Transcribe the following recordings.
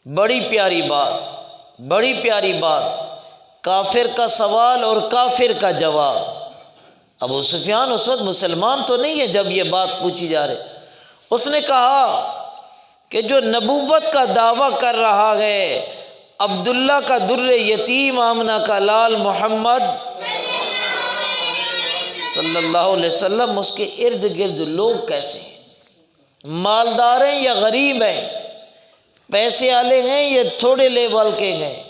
بڑی پیاری بات، بڑی پیاری بات، کافر کا سوال اور کافر کا جواب۔ ابو سفیان اس وقت مسلمان تو نہیں ہے جب یہ بات پوچھی جا رہی۔ اس نے کہا کہ جو نبوت کا دعویٰ کر رہا ہے عبداللہ کا در یتیم آمنہ کا لال محمد صلی اللہ علیہ وسلم، اس کے ارد گرد لوگ کیسے ہیں؟ مالدار ہیں یا غریب ہیں؟ پیسے والے ہیں یا تھوڑے لیول کے ہیں؟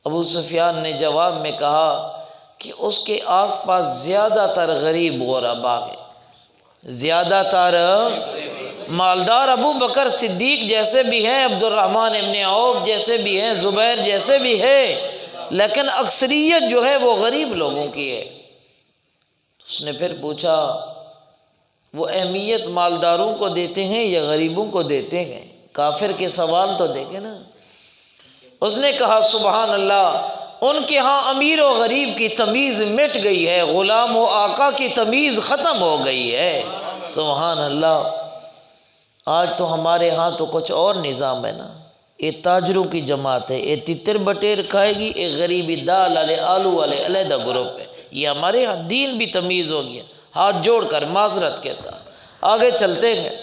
ابو سفیان نے جواب میں کہا کہ اس کے آس پاس زیادہ تر غریب غربا ہیں، زیادہ تر مالدار ابو بکر صدیق جیسے بھی ہیں، عبد الرحمن ابن عوف جیسے بھی ہیں، زبیر جیسے بھی ہیں، لیکن اکثریت جو ہے وہ غریب لوگوں کی ہے۔ اس نے پھر پوچھا وہ اہمیت مالداروں کو دیتے ہیں یا غریبوں کو دیتے ہیں؟ کافر کے سوال تو دیکھیں نا۔ اس نے کہا سبحان اللہ، ان کے ہاں امیر و غریب کی تمیز مٹ گئی ہے، غلام و آقا کی تمیز ختم ہو گئی ہے۔ سبحان اللہ۔ آج تو ہمارے ہاں تو کچھ اور نظام ہے نا، یہ تاجروں کی جماعت ہے، یہ تتر بٹیر کھائے گی، ایک غریبی دال والے آلو والے علیحدہ گروپ ہے۔ یہ ہمارے ہاں دین بھی تمیز ہو گیا۔ ہاتھ جوڑ کر معذرت کے ساتھ آگے چلتے ہیں۔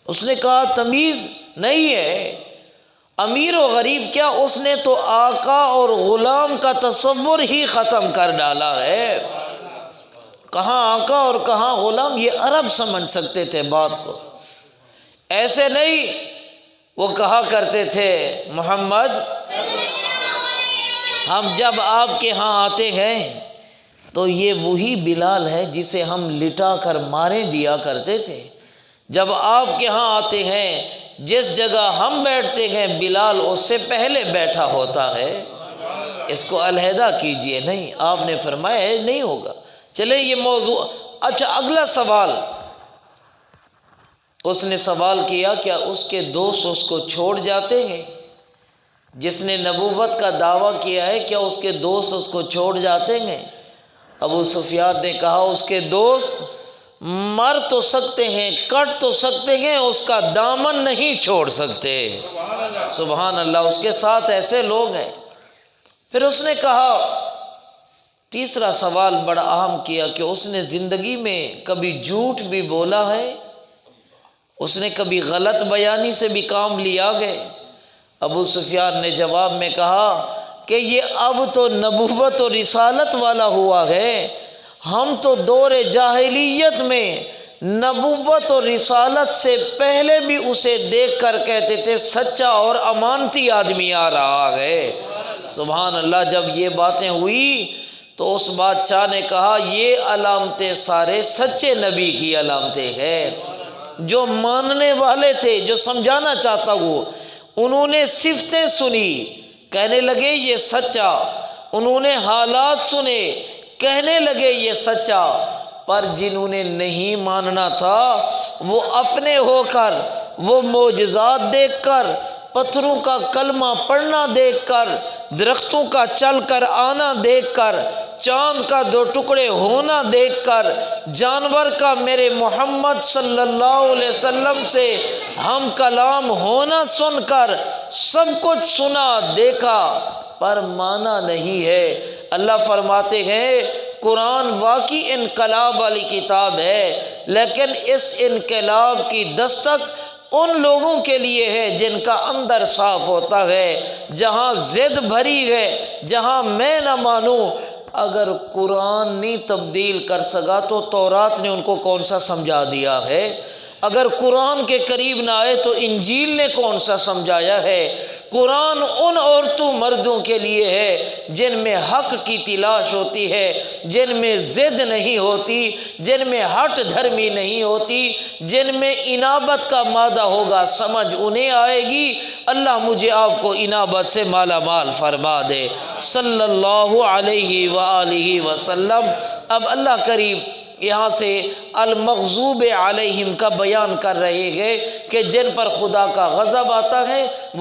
اس نے کہا تمیز نہیں ہے، امیر و غریب کیا، اس نے تو آقا اور غلام کا تصور ہی ختم کر ڈالا ہے۔ کہاں آقا اور کہاں غلام، یہ عرب سمجھ سکتے تھے بات کو، ایسے نہیں۔ وہ کہا کرتے تھے محمد ہم جب آپ کے ہاں آتے ہیں تو یہ وہی بلال ہے جسے ہم لٹا کر مارے دیا کرتے تھے۔ جب آپ کے ہاں آتے ہیں جس جگہ ہم بیٹھتے ہیں بلال اس سے پہلے بیٹھا ہوتا ہے، اس کو علیحدہ کیجئے۔ نہیں، آپ نے فرمایا نہیں ہوگا۔ چلے یہ موضوع۔ اچھا اگلا سوال اس نے سوال کیا کیا اس کے دوست اس کو چھوڑ جاتے ہیں؟ جس نے نبوت کا دعویٰ کیا ہے کیا اس کے دوست اس کو چھوڑ جاتے ہیں؟ ابو سفیان نے کہا اس کے دوست مر تو سکتے ہیں، کٹ تو سکتے ہیں، اس کا دامن نہیں چھوڑ سکتے۔ سبحان اللہ۔ اس کے ساتھ ایسے لوگ ہیں۔ پھر اس نے کہا تیسرا سوال بڑا اہم کیا کہ اس نے زندگی میں کبھی جھوٹ بھی بولا ہے؟ اس نے کبھی غلط بیانی سے بھی کام لیا گئے؟ ابو سفیان نے جواب میں کہا کہ یہ اب تو نبوت و رسالت والا ہوا ہے، ہم تو دور جاہلیت میں نبوت و رسالت سے پہلے بھی اسے دیکھ کر کہتے تھے سچا اور امانتی آدمی آ رہا ہے۔ سبحان اللہ۔ جب یہ باتیں ہوئی تو اس بادشاہ نے کہا یہ علامتیں سارے سچے نبی کی علامتیں ہیں۔ جو ماننے والے تھے، جو سمجھانا چاہتا ہوں، انہوں نے صفتیں سنی، کہنے لگے یہ سچا، انہوں نے حالات سنے، کہنے لگے یہ سچا، پر جنہوں نے نہیں ماننا تھا وہ اپنے ہو کر، وہ معجزات دیکھ کر، پتھروں کا کلمہ پڑھنا دیکھ کر، درختوں کا چل کر آنا دیکھ کر، چاند کا دو ٹکڑے ہونا دیکھ کر، جانور کا میرے محمد صلی اللہ علیہ وسلم سے ہم کلام ہونا سن کر، سب کچھ سنا دیکھا پر مانا نہیں ہے۔ اللہ فرماتے ہیں قرآن واقعی انقلاب والی کتاب ہے، لیکن اس انقلاب کی دستک ان لوگوں کے لیے ہے جن کا اندر صاف ہوتا ہے۔ جہاں ضد بھری ہے، جہاں میں نہ مانوں، اگر قرآن نہیں تبدیل کر سکا تو تورات نے ان کو کون سا سمجھا دیا ہے؟ اگر قرآن کے قریب نہ آئے تو انجیل نے کون سا سمجھایا ہے؟ قرآن ان عورتوں مردوں کے لیے ہے جن میں حق کی تلاش ہوتی ہے، جن میں ضد نہیں ہوتی، جن میں ہٹ دھرمی نہیں ہوتی، جن میں انابت کا مادہ ہوگا، سمجھ انہیں آئے گی۔ اللہ مجھے آپ کو انابت سے مالا مال فرما دے صلی اللہ علیہ وآلہ وسلم۔ اب اللہ کریم یہاں سے المغضوب علیہم کا بیان کر رہے ہیں کہ جن پر خدا کا غضب آتا ہے وہ